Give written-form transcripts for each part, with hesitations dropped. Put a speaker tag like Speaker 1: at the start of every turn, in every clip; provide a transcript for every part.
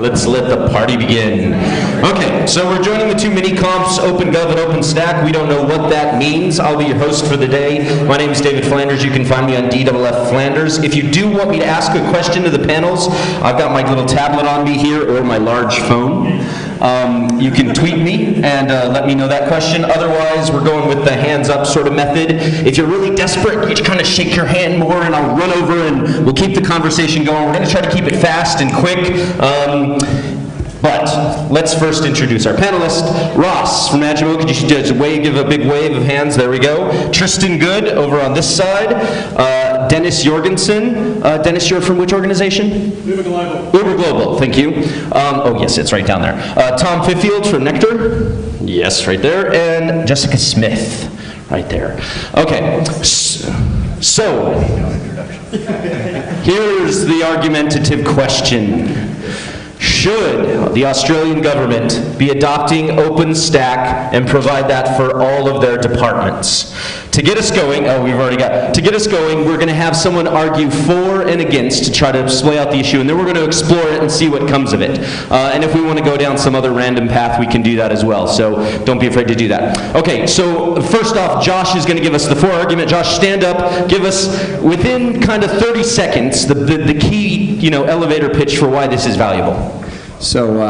Speaker 1: Let's let the party begin. Okay, so we're joining the two mini-comps, OpenGov and OpenStack. We don't know what that means. I'll be your host for the day. My name is David Flanders. You can find me on DFF Flanders. If you do want me to ask a question to the panels, I've got my little tablet on me here or my large phone. You can tweet me and let me know that question. Otherwise, we're going with the hands-up sort of method. If you're really desperate, you just kind of shake your hand more and I'll run over and we'll keep the conversation going. We're going to try to keep it fast and quick. But let's first introduce our panelists. Ross from Agimo, could you just give a big wave of hands? There we go. Tristan Good over on this side. Dennis Jorgensen. Dennis, you're from which organization?
Speaker 2: Uber Global.
Speaker 1: Uber Global, thank you. Oh yes, it's right down there. Tom Fiffield from Nectar. Yes, right there. And Jessica Smith, right there. Okay, so here's the argumentative question. Should the Australian government be adopting OpenStack and provide that for all of their departments? To get us going, to get us going, we're going to have someone argue for and against to try to lay out the issue, and then we're going to explore it and see what comes of it. And if we want to go down some other random path, we can do that as well, so don't be afraid to do that. Okay, so first off, Josh is going to give us the for-argument. Josh, stand up, give us, within kind of 30 seconds, the key, elevator pitch for why this is valuable.
Speaker 3: So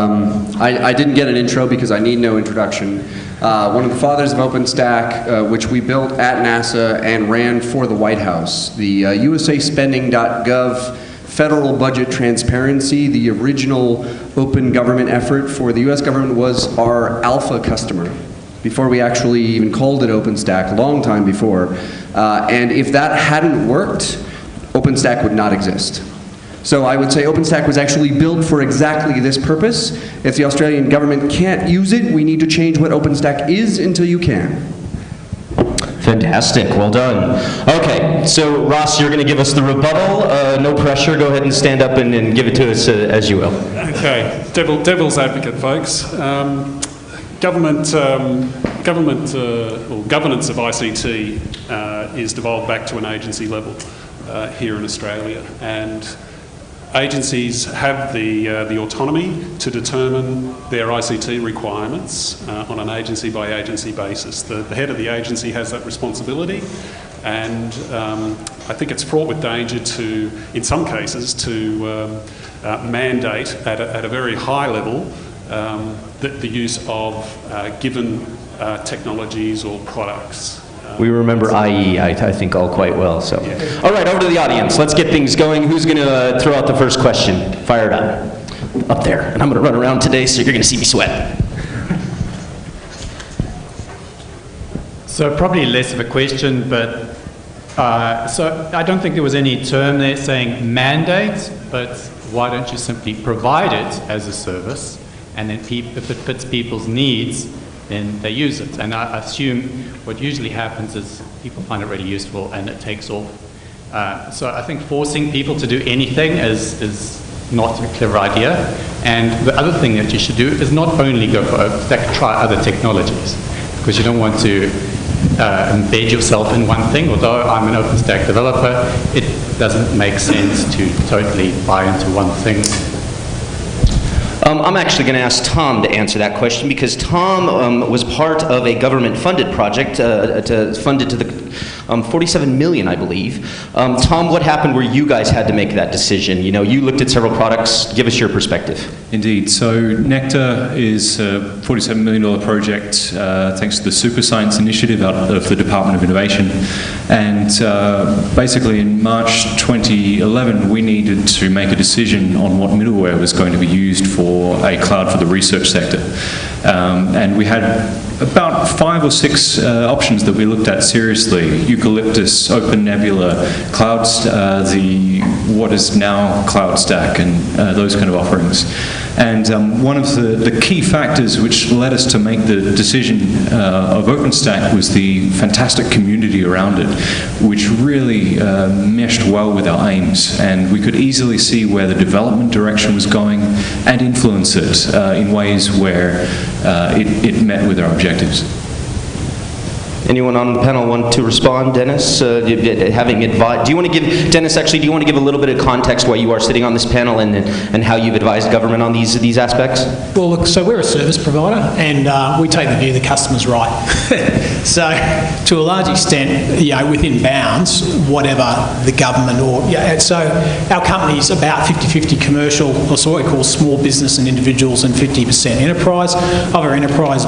Speaker 3: I didn't get an intro because I need no introduction. One of the fathers of OpenStack, which we built at NASA and ran for the White House, the USAspending.gov federal budget transparency, the original open government effort for the US government, was our alpha customer before we actually even called it OpenStack, a long time before. And if that hadn't worked, OpenStack would not exist. So I would say OpenStack was actually built for exactly this purpose. If the Australian government can't use it, we need to change what OpenStack is until you can.
Speaker 1: Fantastic, well done. Okay, so Ross, you're going to give us the rebuttal. No pressure, go ahead and stand up and give it to us as you will.
Speaker 2: Okay, devil's advocate, folks. Governance of ICT is devolved back to an agency level here in Australia, and agencies have the autonomy to determine their ICT requirements on an agency-by-agency basis. The head of the agency has that responsibility, and I think it's fraught with danger to, in some cases, to mandate at a very high level the use of given technologies or products.
Speaker 1: We remember IE, I think, all quite well. So,
Speaker 2: yeah.
Speaker 1: All right, over to the audience. Let's get things going. Who's going to throw out the first question? Fire it up there. And I'm going to run around today, so you're going to see me sweat.
Speaker 4: So probably less of a question, but so I don't think there was any term there saying mandate, but why don't you simply provide it as a service, and then if it fits people's needs, then they use it. And I assume what usually happens is people find it really useful and it takes off. So I think forcing people to do anything is not a clever idea. And the other thing that you should do is not only go for OpenStack, try other technologies, because you don't want to embed yourself in one thing. Although I'm an OpenStack developer, it doesn't make sense to totally buy into one thing.
Speaker 1: I'm actually going to ask Tom to answer that question, because Tom was part of a government-funded project funded to the 47 million, I believe. Tom, what happened where you guys had to make that decision? You looked at several products. Give us your perspective.
Speaker 5: Indeed. So Nectar is a $47 million project thanks to the Super Science Initiative out of the Department of Innovation. And basically in March 2011, we needed to make a decision on what middleware was going to be used for a cloud for the research sector. And we had about 5 or 6 options that we looked at seriously. Eucalyptus, Open Nebula, what is now CloudStack, and those kind of offerings. And one of the key factors which led us to make the decision of OpenStack was the fantastic community around it, which really meshed well with our aims. And we could easily see where the development direction was going and influence it in ways where it met with our objectives.
Speaker 1: Anyone on the panel want to respond? Dennis, having advised, do you want to give, Dennis, actually, do you want to give a little bit of context why you are sitting on this panel and how you've advised government on these aspects?
Speaker 6: Well, look, so we're a service provider, and we take the view the customer's right. So, to a large extent, within bounds, whatever the government so our company is about 50-50 commercial, or what we call small business and individuals, and 50% enterprise. Of our enterprise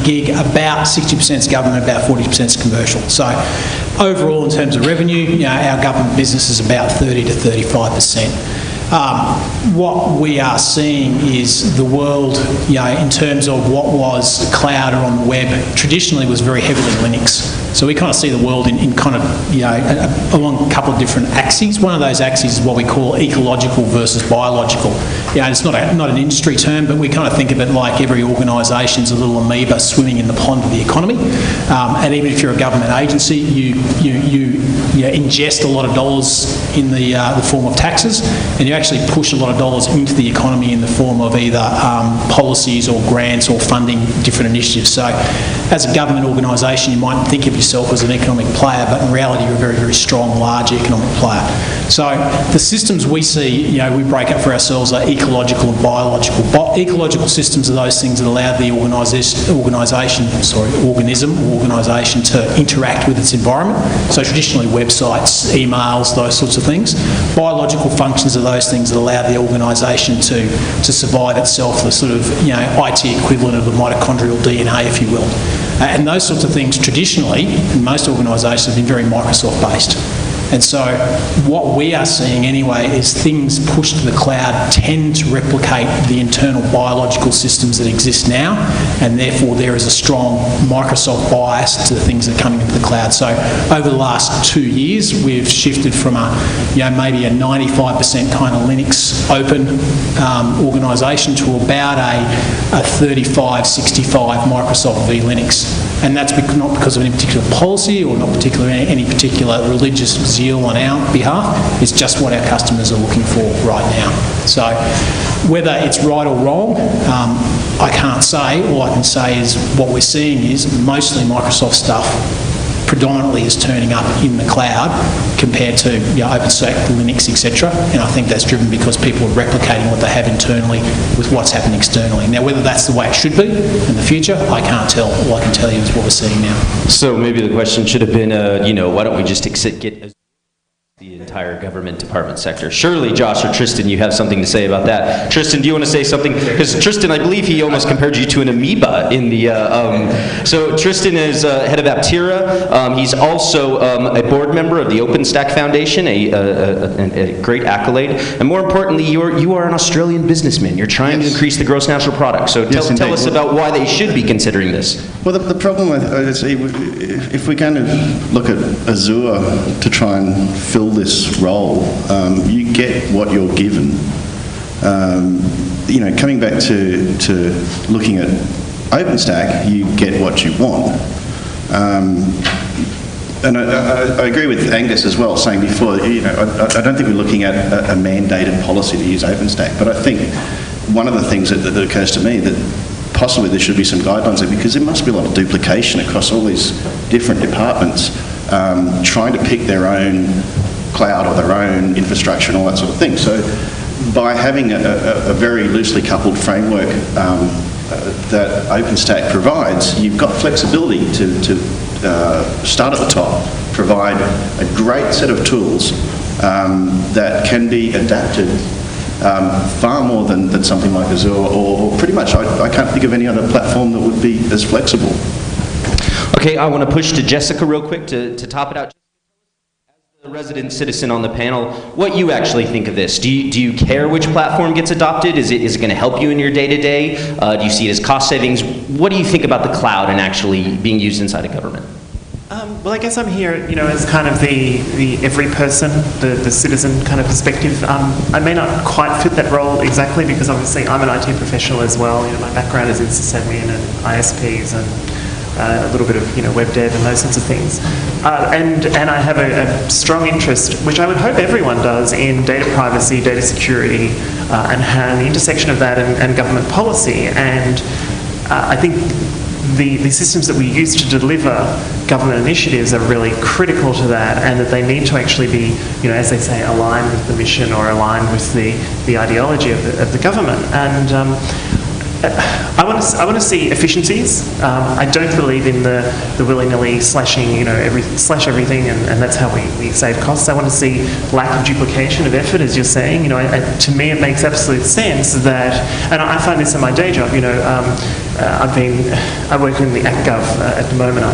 Speaker 6: gig, about 60% is government, about 40% is commercial. So, overall, in terms of revenue, our government business is about 30 to 35%. What we are seeing is the world, in terms of what was cloud or on the web, traditionally was very heavily Linux. So we kind of see the world in kind of, along a couple of different axes. One of those axes is what we call ecological versus biological. It's not an industry term, but we kind of think of it like every organisation's a little amoeba swimming in the pond of the economy. And even if you're a government agency, you ingest a lot of dollars in the form of taxes, and you actually push a lot of dollars into the economy in the form of either policies or grants or funding different initiatives. So as a government organisation, you might think of yourself as an economic player, but in reality you're a very, very strong, large economic player. So the systems we see, we break up for ourselves are ecological and biological. Ecological systems are those things that allow the organisation to interact with its environment. So traditionally websites, emails, those sorts of things. Biological functions are those things that allow the organisation to survive itself, the sort of IT equivalent of the mitochondrial DNA, if you will. And those sorts of things traditionally, in most organisations, have been very Microsoft based. And so what we are seeing anyway is things pushed to the cloud tend to replicate the internal biological systems that exist now, and therefore there is a strong Microsoft bias to the things that are coming into the cloud. So over the last 2 years, we've shifted from maybe a 95% kind of Linux open organisation to about a 35-65 Microsoft v Linux. And that's not because of any particular policy or not any particular religious zeal on our behalf. It's just what our customers are looking for right now. So whether it's right or wrong, I can't say. All I can say is what we're seeing is mostly Microsoft stuff predominantly is turning up in the cloud compared to OpenStack, Linux, etc. And I think that's driven because people are replicating what they have internally with what's happening externally. Now, whether that's the way it should be in the future, I can't tell. All I can tell you is what we're seeing now.
Speaker 1: So maybe the question should have been, why don't we just get the entire government department sector? Surely, Josh or Tristan, you have something to say about that. Tristan, do you want to say something? Because Tristan, I believe he almost compared you to an amoeba in the... So Tristan is head of Aptera. He's also a board member of the OpenStack Foundation, a great accolade. And more importantly, you are an Australian businessman. You're trying to increase the gross national product. So tell us about why they should be considering this.
Speaker 7: Well, the problem with if we're going to look at Azure to try and fill this role, you get what you're given. Coming back to looking at OpenStack, you get what you want. And I agree with Angus as well, saying before, I don't think we're looking at a mandated policy to use OpenStack, but I think one of the things that occurs to me that possibly there should be some guidelines there, because there must be a lot of duplication across all these different departments trying to pick their own cloud or their own infrastructure and all that sort of thing. So by having a very loosely coupled framework that OpenStack provides, you've got flexibility to start at the top, provide a great set of tools that can be adapted far more than something like Azure, or pretty much I can't think of any other platform that would be as flexible.
Speaker 1: Okay, I want to push to Jessica real quick to top it out. As the resident citizen on the panel, what you actually think of this? Do you care which platform gets adopted? Is it going to help you in your day-to-day? Do you see it as cost savings? What do you think about the cloud and actually being used inside a government?
Speaker 8: Well, I guess I'm here, as kind of the every person, the citizen kind of perspective. I may not quite fit that role exactly because obviously I'm an IT professional as well. My background is in sysadmin and ISPs and a little bit of web dev and those sorts of things. And I have a strong interest, which I would hope everyone does, in data privacy, data security, and the intersection of that and government policy. And I think the systems that we use to deliver government initiatives are really critical to that, and that they need to actually be, as they say, aligned with the mission or aligned with the ideology of the government. And I want to see efficiencies. I don't believe in the willy-nilly slashing, slash everything, and that's how we save costs. I want to see lack of duplication of effort, as you're saying. To me, it makes absolute sense that, and I find this in my day job. I work in the ActGov at the moment.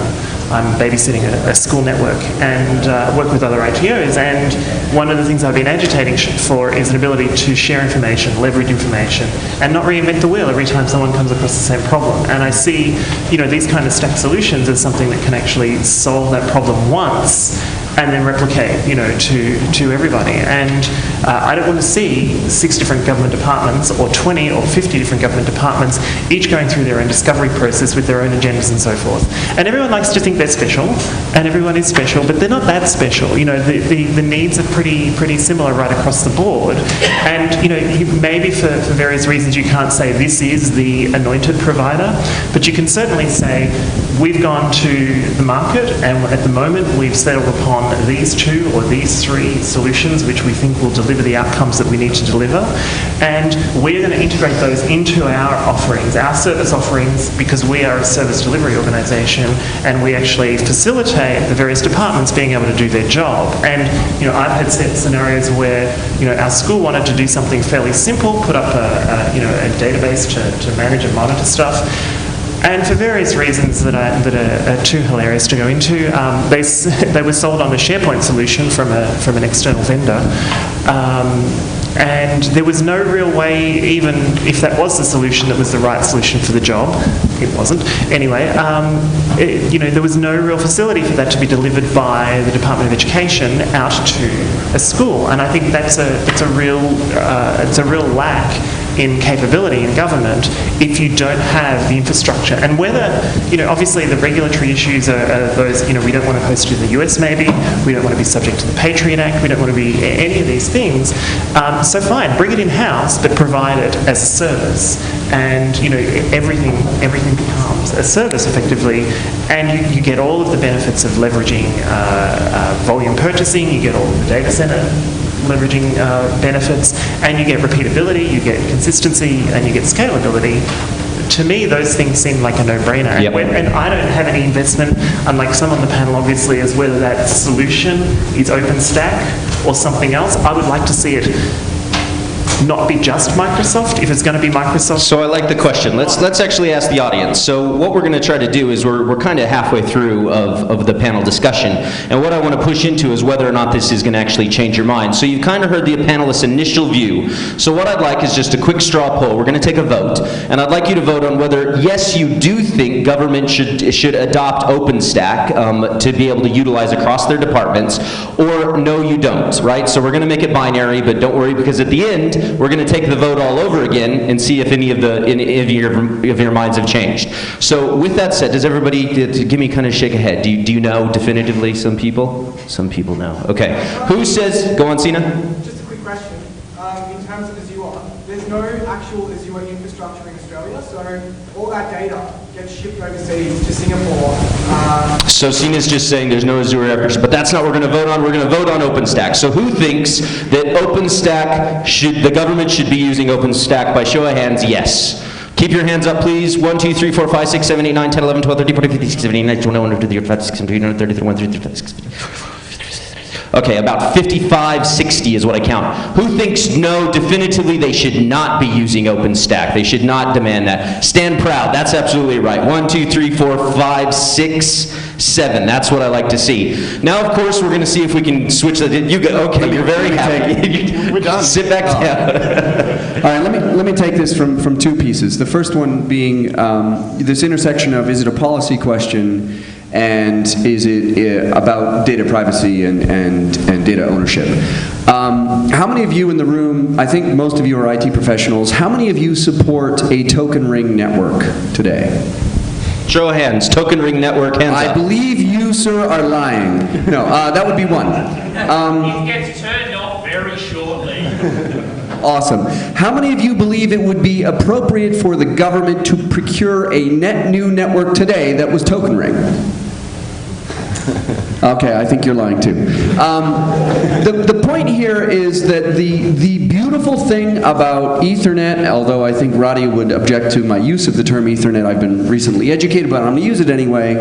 Speaker 8: I'm babysitting a school network and work with other ITOs, and one of the things I've been agitating for is an ability to share information, leverage information, and not reinvent the wheel every time someone comes across the same problem. And I see, these kind of stack solutions as something that can actually solve that problem once and then replicate, to everybody. And I don't want to see 6 different government departments or 20 or 50 different government departments each going through their own discovery process with their own agendas and so forth. And everyone likes to think they're special, and everyone is special, but they're not that special. The needs are pretty similar right across the board. And, maybe for various reasons you can't say this is the anointed provider, but you can certainly say we've gone to the market, and at the moment we've settled upon these 2 or these 3 solutions which we think will deliver the outcomes that we need to deliver, and we're going to integrate those into our offerings, our service offerings, because we are a service delivery organisation, and we actually facilitate the various departments being able to do their job. And I've had scenarios where our school wanted to do something fairly simple, put up a database to manage and monitor stuff. And for various reasons that are too hilarious to go into, they were sold on a SharePoint solution from an external vendor. And there was no real way, even if that was the solution that was the right solution for the job, it wasn't. Anyway, there was no real facility for that to be delivered by the Department of Education out to a school. And I think that's a real lack in capability in government if you don't have the infrastructure. And whether, obviously the regulatory issues are those, we don't want to host in the US maybe, we don't want to be subject to the Patriot Act, we don't want to be any of these things. So fine, bring it in-house, but provide it as a service. And, everything becomes a service effectively, and you get all of the benefits of leveraging volume purchasing, you get all of the data center leveraging benefits, and you get repeatability, you get consistency, and you get scalability. To me, those things seem like a no-brainer.
Speaker 1: Yep.
Speaker 8: And I don't have any investment, unlike some on the panel, obviously, as whether that solution is OpenStack or something else. I would like to see it not be just Microsoft, if it's going to be Microsoft.
Speaker 1: So I like the question. Let's actually ask the audience. So what we're going to try to do is we're kind of halfway through of the panel discussion, and what I want to push into is whether or not this is going to actually change your mind. So you've kind of heard the panelists' initial view. So what I'd like is just a quick straw poll. We're going to take a vote, and I'd like you to vote on whether, yes, you do think government should adopt OpenStack to be able to utilize across their departments, or no, you don't, right? So we're going to make it binary, but don't worry, because at the end, we're going to take the vote all over again and see if any of your minds have changed. So with that said, does everybody, give me kind of shake a head. Do you know definitively some people? Some people know. Okay. Who says, go on, Sina?
Speaker 9: Just a quick question. In terms of Azure, there's no actual Azure infrastructure in Australia, so all that data gets shipped overseas to Singapore.
Speaker 1: So Sina's just saying there's no Azure efforts, but that's not what we're going to vote on. We're going to vote on OpenStack. So who thinks that OpenStack the government should be using OpenStack? By show of hands, yes. Keep your hands up, please. 1, 2, 3, 4, 5, 6, 7, 8, 9, 10, 11, 12, 13, 14, 15, 16, 17, 18, 19, 20, 21, 22, 23, 24, 25, 26, 27, 28, 29, 30, 31, 32, 33, 34, okay, about 55, 60 is what I count. Who thinks no, definitively they should not be using OpenStack? They should not demand that. Stand proud, that's absolutely right. 1, 2, 3, 4, 5, 6, 7. That's what I like to see. Now, of course, we're going to see if we can switch that. You go, okay, you're very happy. We're done. Sit back down.
Speaker 3: All right, let me take this from 2 pieces. The first one being this intersection of, is it a policy question, and is it about data privacy and data ownership? How many of you in the room, I think most of you are IT professionals, how many of you support a token ring network today?
Speaker 1: Show of hands. Token ring network, hands up.
Speaker 3: I believe you, sir, are lying. No, that would be 1.
Speaker 10: It gets turned off very shortly.
Speaker 3: Awesome. How many of you believe it would be appropriate for the government to procure a net new network today that was token ring? Okay, I think you're lying too. The point here is that the beautiful thing about Ethernet, although I think Roddy would object to my use of the term Ethernet, I've been recently educated, but I'm going to use it anyway,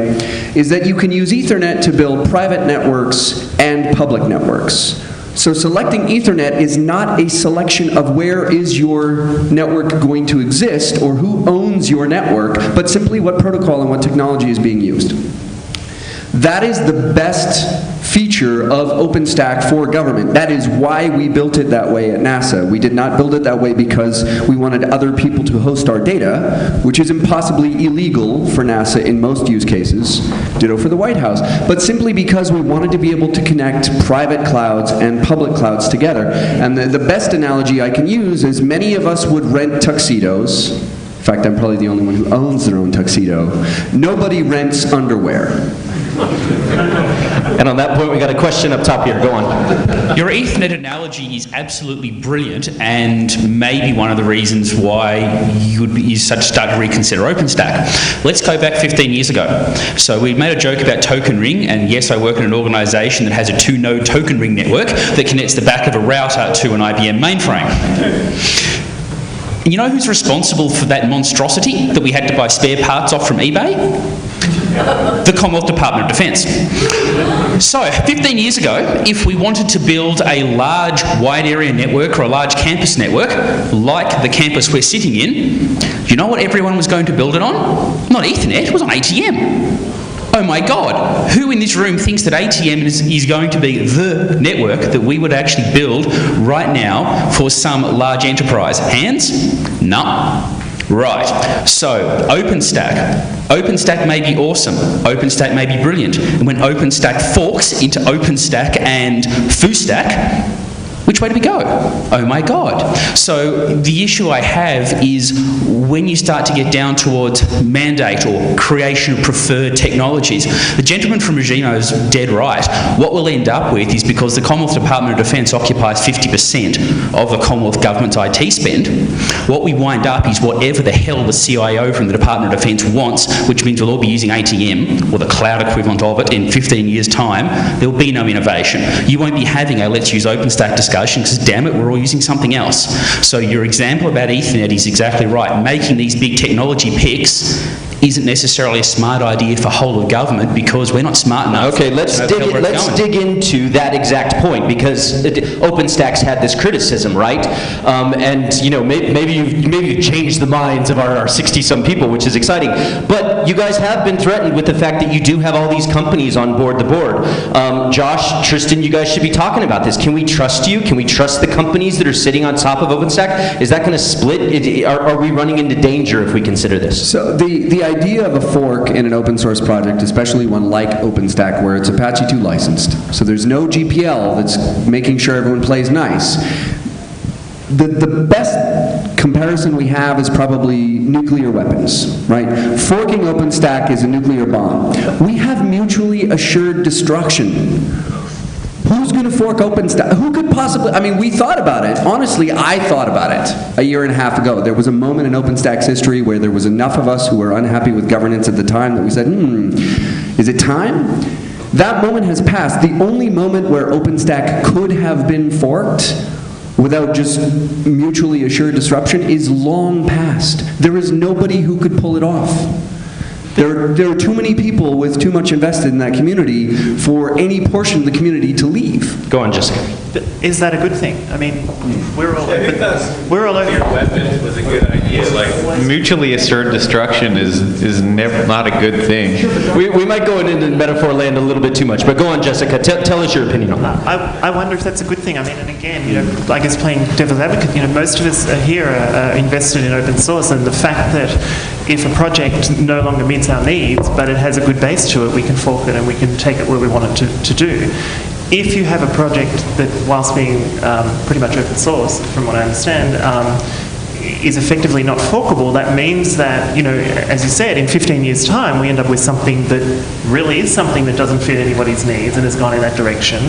Speaker 3: is that you can use Ethernet to build private networks and public networks. So selecting Ethernet is not a selection of where is your network going to exist or who owns your network, but simply what protocol and what technology is being used. That is the best feature of OpenStack for government. That is why we built it that way at NASA. We did not build it that way because we wanted other people to host our data, which is impossibly illegal for NASA in most use cases, ditto for the White House, but simply because we wanted to be able to connect private clouds and public clouds together. And the best analogy I can use is many of us would rent tuxedos. In fact, I'm probably the only one who owns their own tuxedo. Nobody rents underwear.
Speaker 1: And on that point, we got a question up top here. Go on.
Speaker 10: Your Ethernet analogy is absolutely brilliant, and maybe one of the reasons why you start to reconsider OpenStack. Let's go back 15 years ago. So we made a joke about Token Ring, and yes, I work in an organisation that has a 2-node Token Ring network that connects the back of a router to an IBM mainframe. You know who's responsible for that monstrosity that we had to buy spare parts off from eBay? The Commonwealth Department of Defence. So, 15 years ago, if we wanted to build a large wide area network or a large campus network, like the campus we're sitting in, do you know what everyone was going to build it on? Not Ethernet, it was on ATM. Oh my God, who in this room thinks that ATM is going to be the network that we would actually build right now for some large enterprise? Hands? No. Right, so OpenStack. OpenStack may be awesome, OpenStack may be brilliant, and when OpenStack forks into OpenStack and FooStack, which way do we go? Oh my God. So the issue I have is when you start to get down towards mandate or creation of preferred technologies, the gentleman from Regino is dead right. What we'll end up with is, because the Commonwealth Department of Defence occupies 50% of the Commonwealth Government's IT spend, what we wind up is whatever the hell the CIO from the Department of Defence wants, which means we'll all be using ATM, or the cloud equivalent of it, in 15 years' time. There will be no innovation. You won't be having a let's use OpenStack discussion, because damn it, we're all using something else. So your example about Ethernet is exactly right. Making these big technology picks isn't necessarily a smart idea for whole of government, because we're not smart enough.
Speaker 1: Okay, let's dig into that exact point, because OpenStack's had this criticism, right? And you know, maybe you've changed the minds of our 60-some people, which is exciting. But you guys have been threatened with the fact that you do have all these companies on board the board. Josh, Tristan, you guys should be talking about this. Can we trust you? Can we trust the companies that are sitting on top of OpenStack? Is that going to split? Are we running into danger if we consider this?
Speaker 3: So the idea of a fork in an open source project, especially one like OpenStack where it's Apache 2 licensed, so there's no GPL that's making sure everyone plays nice. The best comparison we have is probably nuclear weapons, right? Forking OpenStack is a nuclear bomb. We have mutually assured destruction. Who's going to fork OpenStack? Who could possibly? I mean, we thought about it. Honestly, I thought about it a year and a half ago. There was a moment in OpenStack's history where there was enough of us who were unhappy with governance at the time that we said, is it time? That moment has passed. The only moment where OpenStack could have been forked without just mutually assured disruption is long past. There is nobody who could pull it off. There are too many people with too much invested in that community for any portion of the community to leave.
Speaker 1: Go on, Jessica.
Speaker 8: Is that a good thing? I mean, we're all over.
Speaker 11: Your weapon was a good idea. Like, mutually assured destruction is never not a good thing.
Speaker 1: We might go into metaphor land a little bit too much, but go on, Jessica. Tell us your opinion on that.
Speaker 8: I wonder if that's a good thing. I mean, and again, you know, I guess playing devil's advocate, you know, most of us here are invested in open source, and the fact that if a project no longer meets our needs, but it has a good base to it, we can fork it and we can take it where we want it to do. If you have a project that, whilst being pretty much open source, from what I understand, is effectively not forkable, that means that, you know, as you said, in 15 years' time, we end up with something that really is something that doesn't fit anybody's needs and has gone in that direction,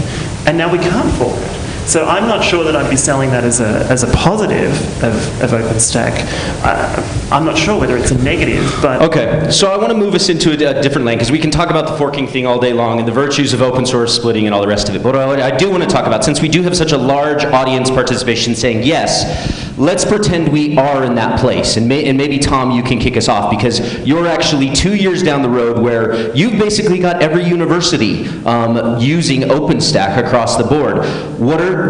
Speaker 8: and now we can't fork it. So I'm not sure that I'd be selling that as a positive of OpenStack. I'm not sure whether it's a negative, but...
Speaker 1: Okay, so I want to move us into a different lane, because we can talk about the forking thing all day long and the virtues of open source splitting and all the rest of it. But what I do want to talk about, since we do have such a large audience participation saying yes, let's pretend we are in that place. And maybe, Tom, you can kick us off, because you're actually 2 years down the road where you've basically got every university using OpenStack across the board.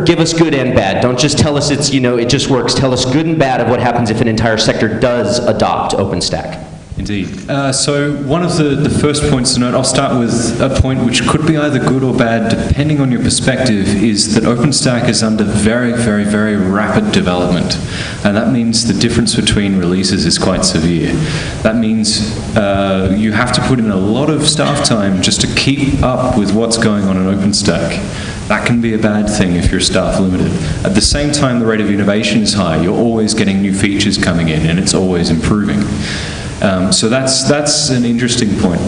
Speaker 1: Give us good and bad. Don't just tell us it's, it just works. Tell us good and bad of what happens if an entire sector does adopt OpenStack.
Speaker 5: Indeed. So one of the first points to note, I'll start with a point which could be either good or bad depending on your perspective, is that OpenStack is under very, very, very rapid development. And that means the difference between releases is quite severe. That means you have to put in a lot of staff time just to keep up with what's going on in OpenStack. That can be a bad thing if you're staff limited. At the same time, the rate of innovation is high. You're always getting new features coming in, and it's always improving. So that's an interesting point.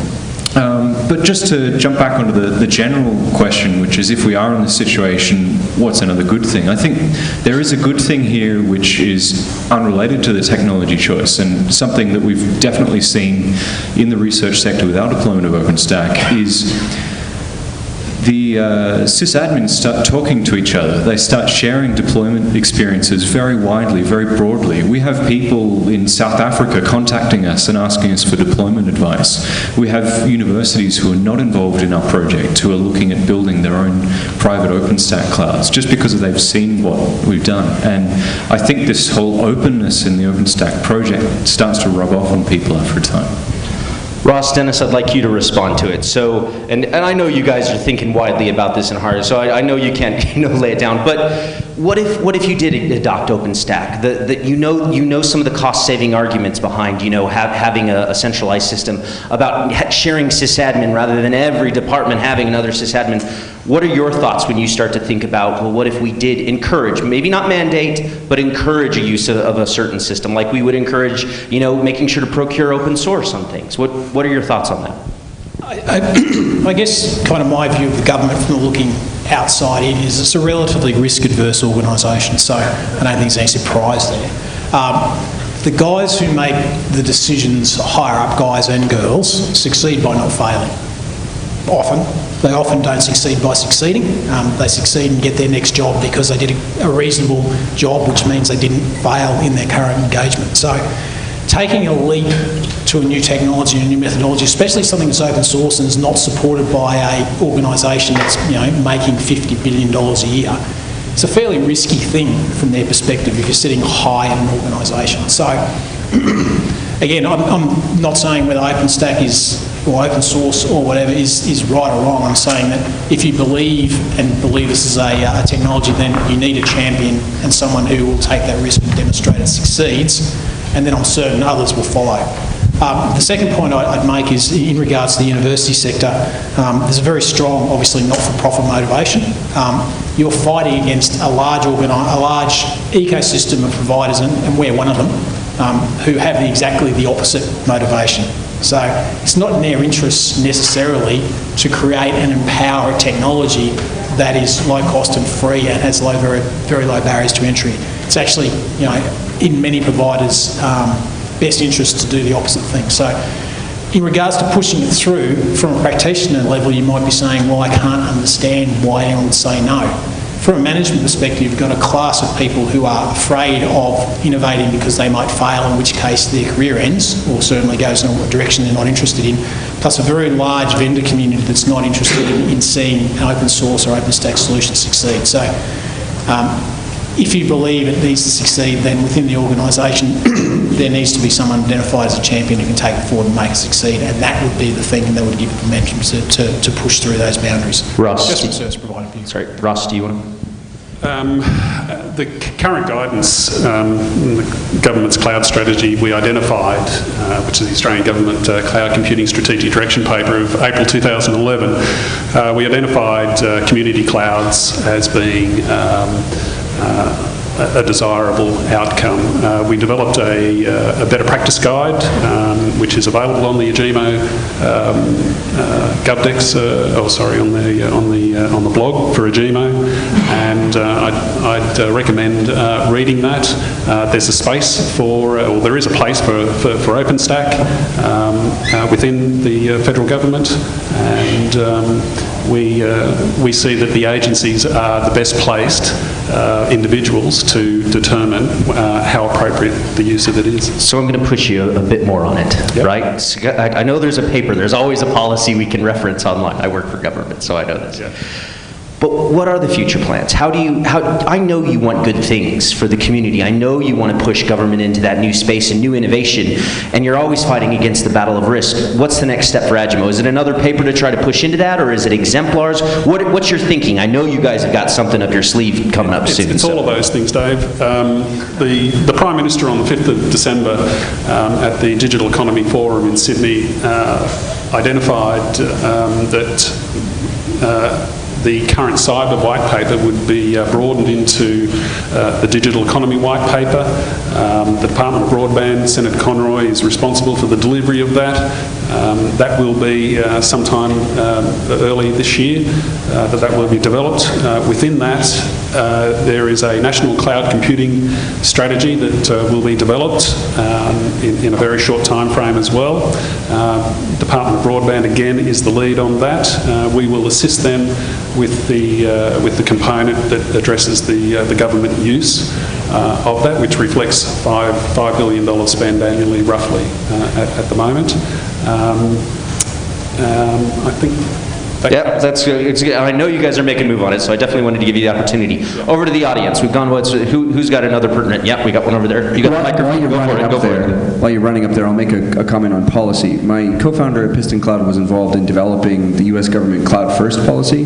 Speaker 5: But just to jump back onto the general question, which is if we are in this situation, what's another good thing? I think there is a good thing here which is unrelated to the technology choice, and something that we've definitely seen in the research sector with our deployment of OpenStack is the sysadmins start talking to each other. They start sharing deployment experiences very widely, very broadly. We have people in South Africa contacting us and asking us for deployment advice. We have universities who are not involved in our project who are looking at building their own private OpenStack clouds just because they've seen what we've done. And I think this whole openness in the OpenStack project starts to rub off on people after a time.
Speaker 1: Ross, Dennis, I'd like you to respond to it. So, and I know you guys are thinking widely about this and hard, so I know you can't lay it down, but what if you did adopt OpenStack? You know some of the cost-saving arguments behind having a centralized system, about sharing sysadmin rather than every department having another sysadmin. What are your thoughts when you start to think about, well, what if we did encourage, maybe not mandate, but encourage a use of a certain system, like we would encourage, making sure to procure open source on things? What are your thoughts on that?
Speaker 6: I guess kind of my view of the government from looking outside in is it's a relatively risk-adverse organisation, so I don't think there's any surprise there. The guys who make the decisions, higher up guys and girls, succeed by not failing. They often don't succeed by succeeding. They succeed and get their next job because they did a reasonable job, which means they didn't fail in their current engagement. So taking a leap to a new technology and a new methodology, especially something that's open source and is not supported by an organisation that's making $50 billion a year, it's a fairly risky thing from their perspective if you're sitting high in an organisation. So again, I'm not saying whether OpenStack or open source or whatever is right or wrong. I'm saying that if you believe this is a technology, then you need a champion and someone who will take that risk and demonstrate it succeeds, and then I'm certain others will follow. The second point I'd make is in regards to the university sector, there's a very strong, obviously, not-for-profit motivation. You're fighting against a large ecosystem of providers, and we're one of them, who have exactly the opposite motivation. So it's not in their interests necessarily to create and empower a technology that is low cost and free and has very, very low barriers to entry. It's actually, in many providers' best interest to do the opposite thing. So in regards to pushing it through, from a practitioner level, you might be saying, well, I can't understand why anyone would say no. From a management perspective, you've got a class of people who are afraid of innovating because they might fail, in which case their career ends, or certainly goes in a direction they're not interested in, plus a very large vendor community that's not interested in seeing an open source or OpenStack solution succeed. So if you believe it needs to succeed, then within the organisation there needs to be someone identified as a champion who can take it forward and make it succeed, and that would be the thing that would give it the momentum to push through those boundaries.
Speaker 1: Ross,
Speaker 6: just from service provider view.
Speaker 1: Sorry, Ross, do you want to?
Speaker 2: The current guidance in the government's cloud strategy we identified, which is the Australian Government Cloud Computing Strategic Direction Paper of April 2011, we identified community clouds as being a desirable outcome. We developed a better practice guide, which is available on the Agemo GovDex, on the blog for Agemo, and I'd recommend reading that. There's a space or there is a place for OpenStack within the federal government, and we see that the agencies are the best placed individuals to determine how appropriate the use of it is.
Speaker 1: So I'm going to push you a bit more on it,
Speaker 2: Yep.
Speaker 1: right? So I know there's a paper, there's always a policy we can reference online. I work for government, so I know this.
Speaker 2: Yeah.
Speaker 1: But what are the future plans? I know you want good things for the community. I know you want to push government into that new space and new innovation, and you're always fighting against the battle of risk. What's the next step for Agemo? Is it another paper to try to push into that, or is it exemplars? What's your thinking? I know you guys have got something up your sleeve coming up soon.
Speaker 2: It's all of those things, Dave. The Prime Minister on the 5th of December at the Digital Economy Forum in Sydney identified that the current cyber white paper would be broadened into the digital economy white paper. The Department of Broadband, Senator Conroy, is responsible for the delivery of that. That will be sometime early this year that will be developed. Within that, there is a national cloud computing strategy that will be developed in a very short time frame as well. Department of Broadband again is the lead on that. We will assist them with the component that addresses the government use of that, which reflects $5 billion spend annually, roughly, at the moment. I think.
Speaker 1: Yep, that's good. I know you guys are making a move on it, so I definitely wanted to give you the opportunity. Over to the audience. We've gone, who's got another pertinent? Yep, we got one over there. You got a microphone?
Speaker 3: While you're running up there, I'll make a comment on policy. My co-founder at Piston Cloud was involved in developing the U.S. government Cloud First policy.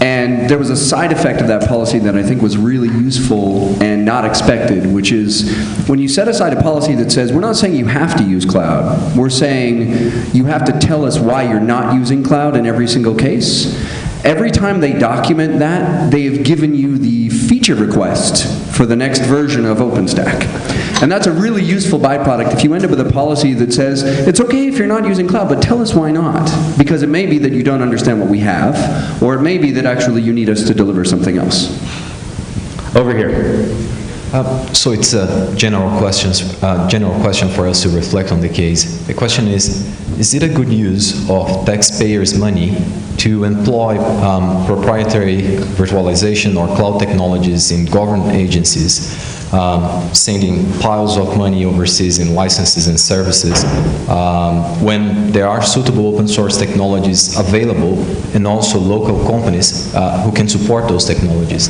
Speaker 3: And there was a side effect of that policy that I think was really useful and not expected, which is when you set aside a policy that says, we're not saying you have to use cloud, we're saying you have to tell us why you're not using cloud in every single case. Every time they document that, they have given you the feature request for the next version of OpenStack. And that's a really useful byproduct if you end up with a policy that says, it's okay if you're not using cloud, but tell us why not. Because it may be that you don't understand what we have, or it may be that actually you need us to deliver something else.
Speaker 1: Over here.
Speaker 12: So it's a general question for us to reflect on the case. The question is it a good use of taxpayers' money to employ proprietary virtualization or cloud technologies in government agencies, sending piles of money overseas in licenses and services, when there are suitable open source technologies available and also local companies who can support those technologies?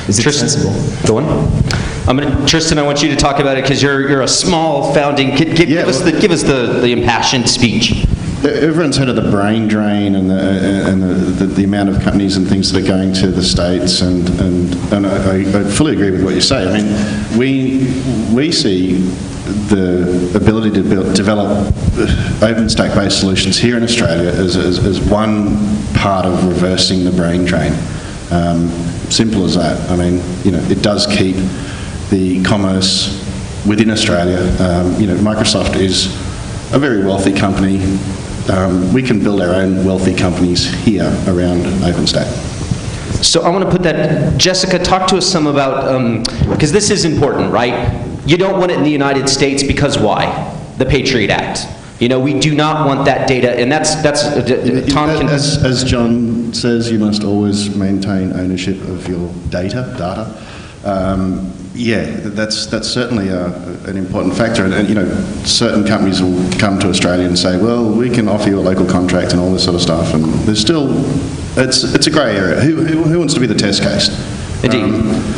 Speaker 12: Is it sensible?
Speaker 1: Go on. Tristan, I want you to talk about it because you're a small founding. Give us the impassioned speech.
Speaker 7: Everyone's heard of the brain drain and the amount of companies and things that are going to the States, and I fully agree with what you say. I mean, we see the ability to develop OpenStack-based solutions here in Australia as one part of reversing the brain drain. Simple as that. I mean, it does keep the commerce within Australia. Microsoft is a very wealthy company. We can build our own wealthy companies here around OpenStack.
Speaker 1: So I want to put that, Jessica, talk to us some about, because this is important, right? You don't want it in the United States because why? The Patriot Act. We do not want that data, and that's Tom can...
Speaker 7: As John says, you must always maintain ownership of your data. That's certainly an important factor, and certain companies will come to Australia and say, well, we can offer you a local contract and all this sort of stuff, and there's still, it's a grey area. Who wants to be the test case?
Speaker 1: Indeed.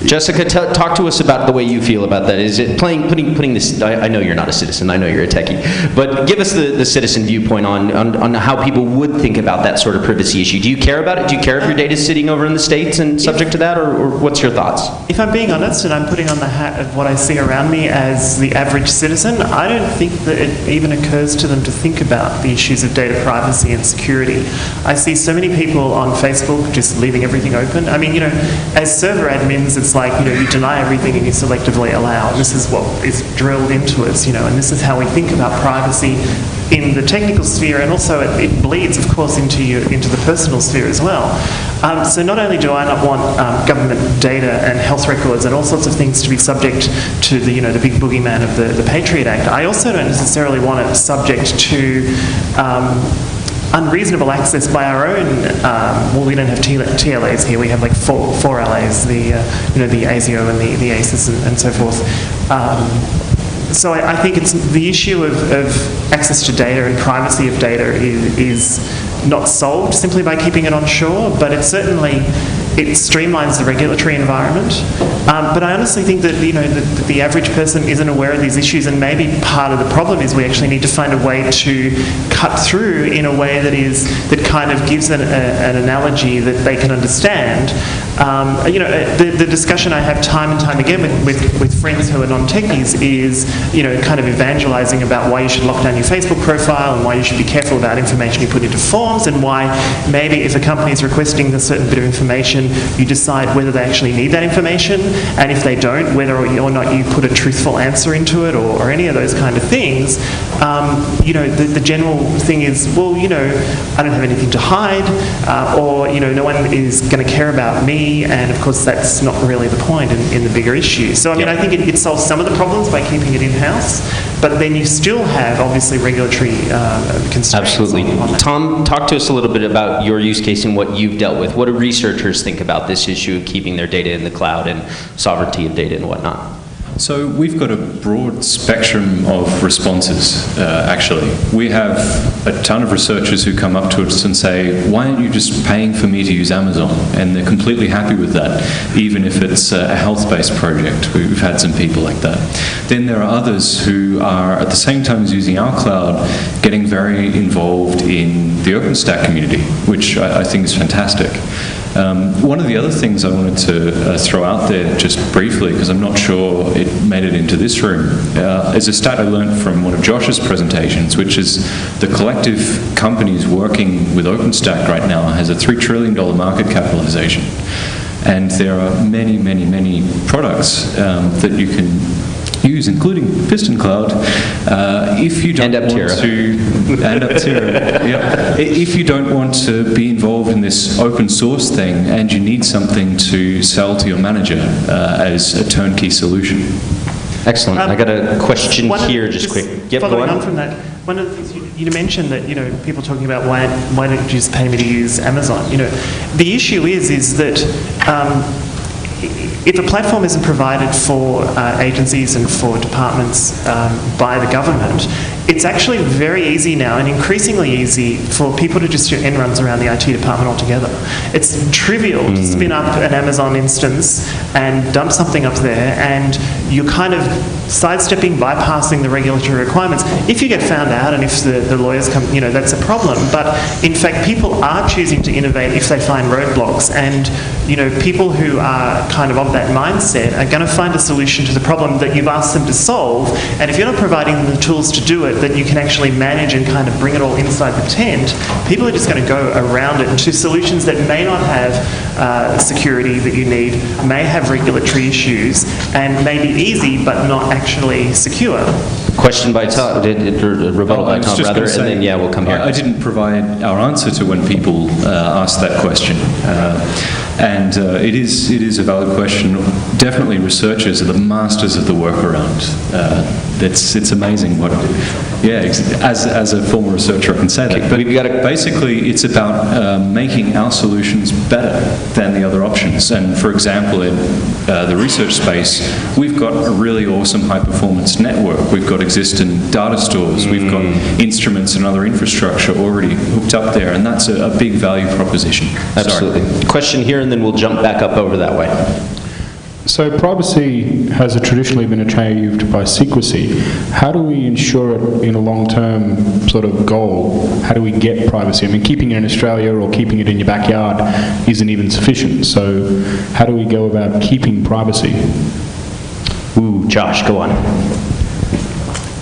Speaker 1: Jessica, talk to us about the way you feel about that. Is it putting this? I know you're not a citizen. I know you're a techie, but give us the citizen viewpoint on how people would think about that sort of privacy issue. Do you care about it? Do you care if your data is sitting over in the States and subject to that, or what's your thoughts?
Speaker 8: If I'm being honest, and I'm putting on the hat of what I see around me as the average citizen, I don't think that it even occurs to them to think about the issues of data privacy and security. I see so many people on Facebook just leaving everything open. I mean, as server admins, it's like, you deny everything and you selectively allow. And this is what is drilled into us, and this is how we think about privacy in the technical sphere, and also it bleeds, of course, into the personal sphere as well. So not only do I not want government data and health records and all sorts of things to be subject to the big boogeyman of the Patriot Act, I also don't necessarily want it subject to unreasonable access by our own. Well, we don't have TLAs here. We have like four LAs: the ASIO and the ACES and so forth. So I think it's the issue of access to data and privacy of data is not solved simply by keeping it onshore, but it streamlines the regulatory environment. But I honestly think that that the average person isn't aware of these issues, and maybe part of the problem is we actually need to find a way to cut through in a way that kind of gives an analogy that they can understand. The discussion I have time and time again with friends who are non-techies is kind of evangelizing about why you should lock down your Facebook profile and why you should be careful about information you put into forms, and why maybe if a company is requesting a certain bit of information, you decide whether they actually need that information, and if they don't, whether or not you put a truthful answer into it, or any of those kind of things. The general thing is, well, I don't have anything to hide, or no one is going to care about me, and of course that's not really the point in the bigger issue. So I think it solves some of the problems by keeping it in-house, but then you still have obviously regulatory constraints.
Speaker 1: Absolutely.
Speaker 8: On that.
Speaker 1: Tom, talk to us a little bit about your use case and what you've dealt with. What do researchers think about this issue of keeping their data in the cloud and sovereignty of data and whatnot?
Speaker 5: So we've got a broad spectrum of responses, actually. We have a ton of researchers who come up to us and say, why aren't you just paying for me to use Amazon? And they're completely happy with that, even if it's a health-based project. We've had some people like that. Then there are others who are, at the same time as using our cloud, getting very involved in the OpenStack community, which I think is fantastic. One of the other things I wanted to throw out there just briefly, because I'm not sure it made it into this room, is a stat I learned from one of Josh's presentations, which is the collective companies working with OpenStack right now has a $3 trillion market capitalization. And there are many, many, many products that you can use, including Piston Cloud, if you don't want to, and Aptera, yeah. If you don't want to be involved in this open source thing and you need something to sell to your manager as a turnkey solution.
Speaker 1: Excellent. I got a question here, just quick. Yep,
Speaker 8: following on from that, one of the things you mentioned that people talking about why don't you just pay me to use Amazon? The issue is that if a platform isn't provided for agencies and for departments by the government, it's actually very easy now, and increasingly easy, for people to just do end runs around the IT department altogether. It's trivial to spin up an Amazon instance and dump something up there, and you're kind of sidestepping, bypassing the regulatory requirements. If you get found out and if the lawyers come, that's a problem. But in fact, people are choosing to innovate if they find roadblocks, and people who are kind of that mindset are going to find a solution to the problem that you've asked them to solve. And if you're not providing them the tools to do it, that you can actually manage and kind of bring it all inside the tent, people are just going to go around it to solutions that may not have security that you need, may have regulatory issues, and may be easy but not actually secure.
Speaker 1: Question by Tom, rebuttal by Tom, rather, and then we'll come here.
Speaker 5: I didn't provide our answer to when people ask that question. And it is a valid question. Definitely researchers are the masters of the workaround. It's amazing what, as a former researcher I can say that. But basically it's about making our solutions better than the other options. And for example, in the research space, we've got a really awesome high performance network. We've got existing data stores. We've got instruments and other infrastructure already hooked up there. And that's a big value proposition.
Speaker 1: Absolutely. Sorry. Question here, and then we'll jump back up over that way.
Speaker 13: So privacy has traditionally been achieved by secrecy. How do we ensure it in a long-term sort of goal? How do we get privacy? I mean, keeping it in Australia or keeping it in your backyard isn't even sufficient. So how do we go about keeping privacy?
Speaker 1: Ooh, Josh, go on.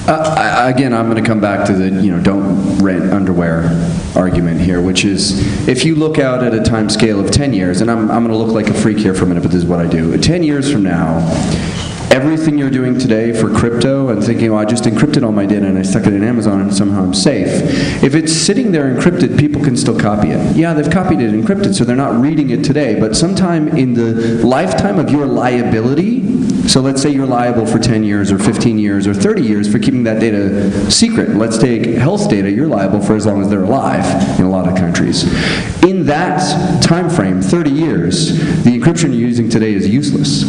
Speaker 3: Again, I'm going to come back to the, don't rent underwear argument here, which is, if you look out at a time scale of 10 years, and I'm going to look like a freak here for a minute, but this is what I do. 10 years from now, everything you're doing today for crypto and thinking, I just encrypted all my data and I stuck it in Amazon and somehow I'm safe. If it's sitting there encrypted, people can still copy it. Yeah, they've copied it encrypted, so they're not reading it today, but sometime in the lifetime of your liability, so let's say you're liable for 10 years or 15 years or 30 years for keeping that data secret. Let's take health data, you're liable for as long as they're alive in a lot of countries. In that time frame, 30 years, the encryption you're using today is useless.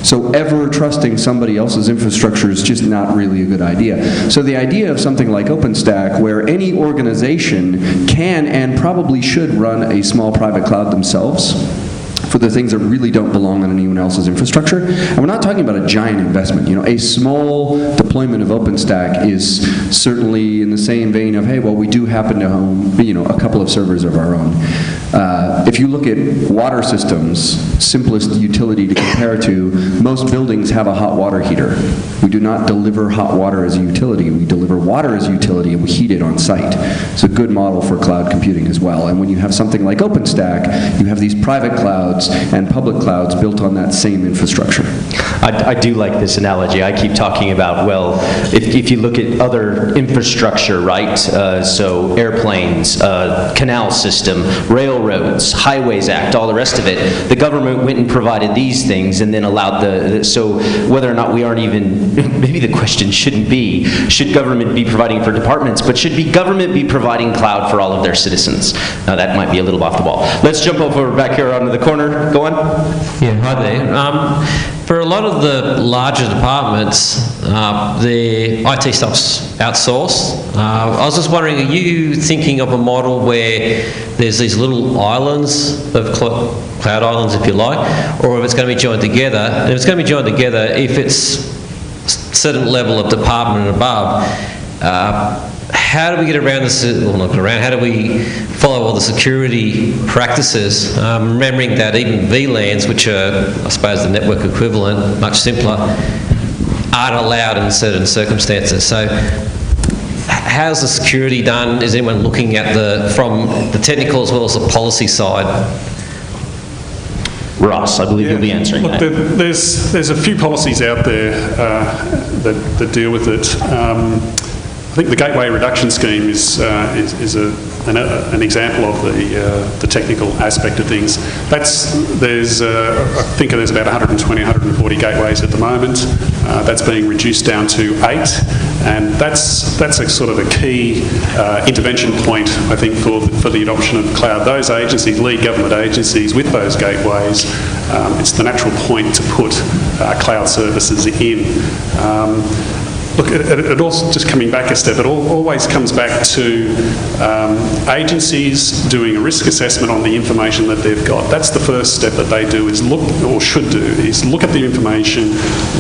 Speaker 3: So ever trusting somebody else's infrastructure is just not really a good idea. So the idea of something like OpenStack, where any organization can and probably should run a small private cloud themselves for the things that really don't belong on anyone else's infrastructure. And we're not talking about a giant investment. A small deployment of OpenStack is certainly in the same vein of, hey, well, we do happen to own, a couple of servers of our own. If you look at water systems, simplest utility to compare to, most buildings have a hot water heater. We do not deliver hot water as a utility. We deliver water as a utility and we heat it on site. It's a good model for cloud computing as well. And when you have something like OpenStack, you have these private clouds and public clouds built on that same infrastructure.
Speaker 1: I do like this analogy. I keep talking about, well, if you look at other infrastructure, right? So airplanes, canal system, railroads, Highways Act, all the rest of it. The government went and provided these things and then allowed so whether or not we aren't even, maybe the question shouldn't be, should government be providing for departments, but should government be providing cloud for all of their citizens? Now that might be a little off the ball. Let's jump over back here onto the corner. Go on.
Speaker 14: Yeah, hi there. For a lot of the larger departments, the IT stuff's outsourced. I was just wondering, are you thinking of a model where there's these little islands of cloud islands, if you like, or if it's going to be joined together? And if it's going to be joined together, if it's a certain level of department and above, how do we get around this, well, not get around, how do we follow all the security practices, remembering that even VLANs, which are, I suppose, the network equivalent, much simpler, aren't allowed in certain circumstances. So how's the security done? Is anyone looking at from the technical as well as the policy side?
Speaker 1: Ross, I believe you'll be answering that.
Speaker 2: There's a few policies out there that deal with it. I think the Gateway Reduction Scheme is an example of the technical aspect of things. I think there's about 120, 140 gateways at the moment. That's being reduced down to 8, and that's a sort of a key intervention point, I think, for the adoption of cloud. Those agencies, lead government agencies with those gateways, it's the natural point to put cloud services in. Look, it also, just coming back a step, it always comes back to agencies doing a risk assessment on the information that they've got. That's the first step that they do, is look at the information,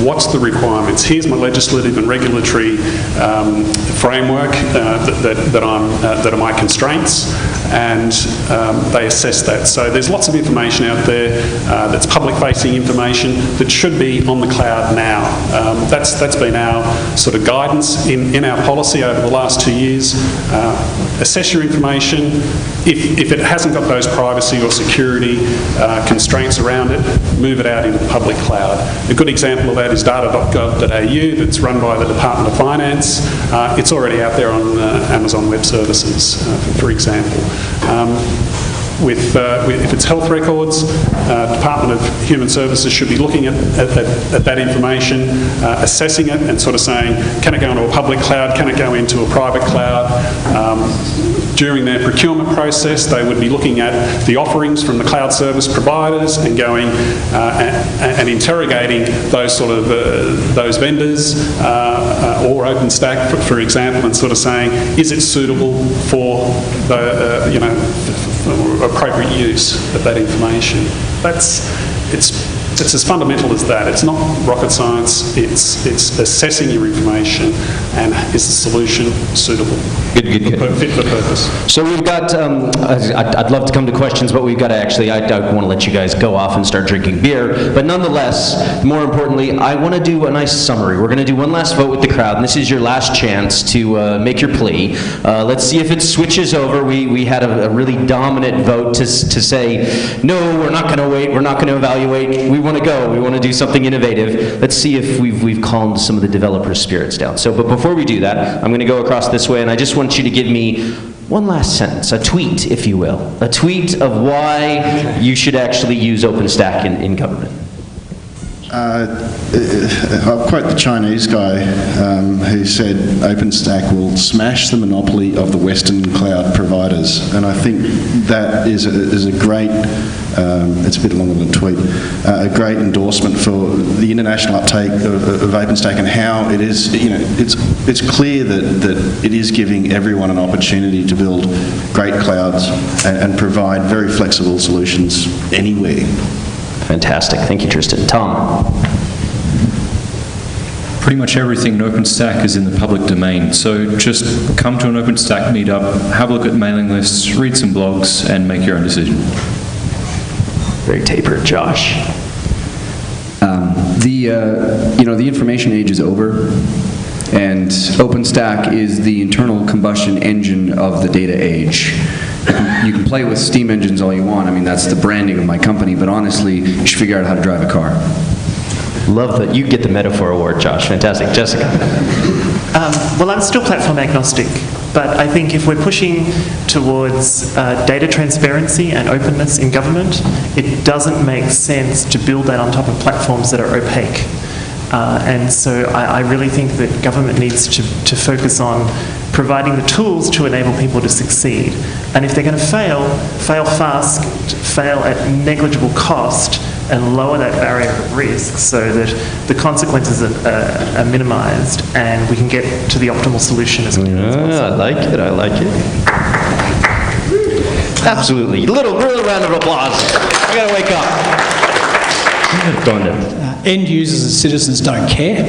Speaker 2: what's the requirements, here's my legislative and regulatory framework that are my constraints, and they assess that. So there's lots of information out there that's public-facing information that should be on the cloud now. That's been our sort of guidance in our policy over the last 2 years. Assess your information. If it hasn't got those privacy or security constraints around it, move it out into the public cloud. A good example of that is data.gov.au, that's run by the Department of Finance. It's already out there on Amazon Web Services, for example. If it's health records, Department of Human Services should be looking at that information, assessing it and sort of saying, can it go into a public cloud, can it go into a private cloud? During their procurement process, they would be looking at the offerings from the cloud service providers and going and interrogating those sort of those vendors or OpenStack, for example, and sort of saying, is it suitable for the appropriate use of that information? It's as fundamental as that. It's not rocket science. It's assessing your information, and is the solution suitable?
Speaker 1: Good.
Speaker 2: Fit for purpose.
Speaker 1: So we've got, I'd love to come to questions, but we've got to actually, I want to let you guys go off and start drinking beer. But nonetheless, more importantly, I want to do a nice summary. We're going to do one last vote with the crowd, and this is your last chance to make your plea. Let's see if it switches over. We had a really dominant vote to say, no, we're not going to wait, we're not going to evaluate, we want to go, we want to do something innovative. Let's see if we've calmed some of the developer spirits down. So, but before we do that, I'm going to go across this way, and I just want you to give me one last sentence, a tweet, if you will, a tweet of why you should actually use OpenStack in government.
Speaker 7: I'll quote the Chinese guy who said OpenStack will smash the monopoly of the Western cloud providers, and I think that is a great, it's a bit longer than a tweet, a great endorsement for the international uptake of OpenStack and how it is, you know, it's clear that it is giving everyone an opportunity to build great clouds and provide very flexible solutions anywhere.
Speaker 1: Fantastic. Thank you, Tristan. Tom?
Speaker 5: Pretty much everything in OpenStack is in the public domain, so just come to an OpenStack meetup, have a look at mailing lists, read some blogs, and make your own decision.
Speaker 1: Very tapered. Josh?
Speaker 3: The information age is over, and OpenStack is the internal combustion engine of the data age. You can play with steam engines all you want. I mean, that's the branding of my company, but honestly, you should figure out how to drive a car.
Speaker 1: Love that. You get the metaphor award, Josh. Fantastic. Jessica?
Speaker 8: Well, I'm still platform agnostic, but I think if we're pushing towards data transparency and openness in government, it doesn't make sense to build that on top of platforms that are opaque. And so I really think that government needs to focus on providing the tools to enable people to succeed. And if they're going to fail fast, fail at negligible cost, and lower that barrier of risk so that the consequences are minimised and we can get to the optimal solution as quickly as possible.
Speaker 1: I like it. Absolutely. Little round of applause. I gotta wake up. Go on, Deb.
Speaker 6: End users and citizens don't care.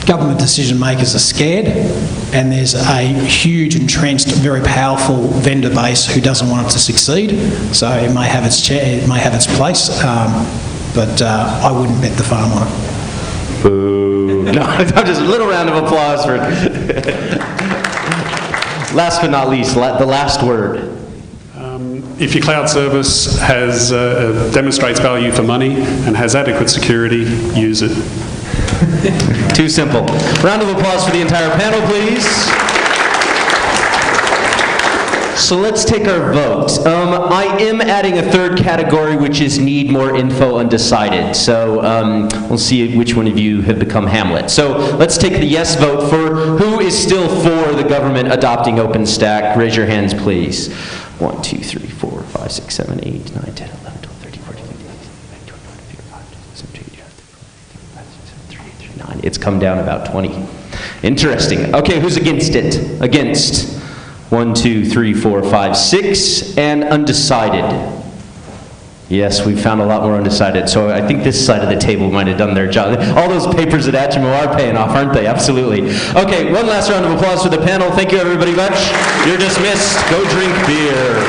Speaker 6: Government decision makers are scared, and there's a huge entrenched, very powerful vendor base who doesn't want it to succeed. So it may have its place, but I wouldn't bet the farm on it.
Speaker 1: Boo. No, just a little round of applause for. Last but not least, the last word.
Speaker 2: If your cloud service has demonstrates value for money and has adequate security, use it.
Speaker 1: Too simple. Round of applause for the entire panel, please. So let's take our vote. I am adding a third category, which is need more info undecided. So we'll see which one of you have become Hamlet. So let's take the yes vote for who is still for the government adopting OpenStack. Raise your hands, please. 1, 2, 3, 4, 5, 6, 7, 8, 9, 10, 11, 12, 13, 14, 15, 16, 17, 18, 19, 20. It's come down about 20. Interesting. Okay, who's against it? Against. 1, 2, 3, 4, 5, 6, and undecided. Yes, we've found a lot more undecided, so I think this side of the table might have done their job. All those papers at Achimo are paying off, aren't they? Absolutely. Okay, one last round of applause for the panel. Thank you, everybody, much. You're dismissed. Go drink beer.